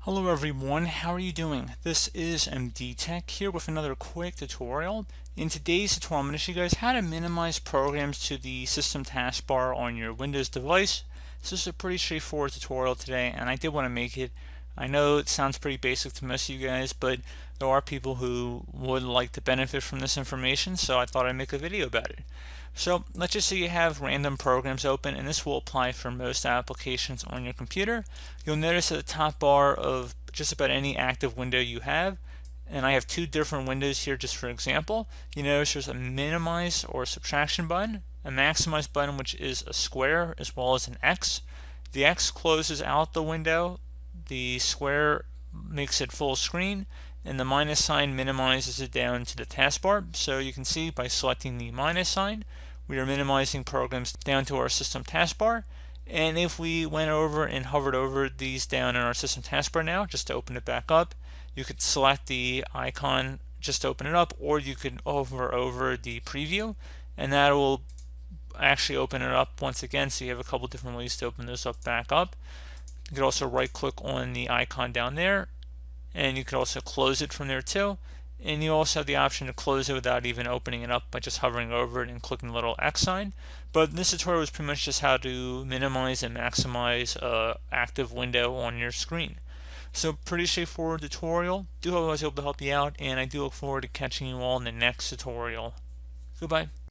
Hello everyone, how are you doing? This is MD Tech here with another quick tutorial. In today's tutorial, I'm going to show you guys how to minimize programs to the system taskbar on your Windows device. This is a pretty straightforward tutorial today, and I did want to make it. I know it sounds pretty basic to most of you guys, but there are people who would like to benefit from this information, so I thought I'd make a video about it. So let's just say you have random programs open, and this will apply for most applications on your computer. You'll notice at the top bar of just about any active window you have, and I have two different windows here just for example, you notice there's a minimize or subtraction button, a maximize button which is a square, as well as an X. The X closes out the window, the square makes it full screen, and the minus sign minimizes it down to the taskbar. So you can see by selecting the minus sign, we are minimizing programs down to our system taskbar. And if we went over and hovered over these down in our system taskbar now, just to open it back up, you could select the icon just to open it up, or you could hover over the preview, and that will actually open it up once again. So you have a couple different ways to open this up back up. You could also right click on the icon down there, and you could also close it from there too. And you also have the option to close it without even opening it up by just hovering over it and clicking the little X sign. But this tutorial is pretty much just how to minimize and maximize an active window on your screen. So pretty straightforward tutorial. Do hope I was able to help you out, and I do look forward to catching you all in the next tutorial. Goodbye.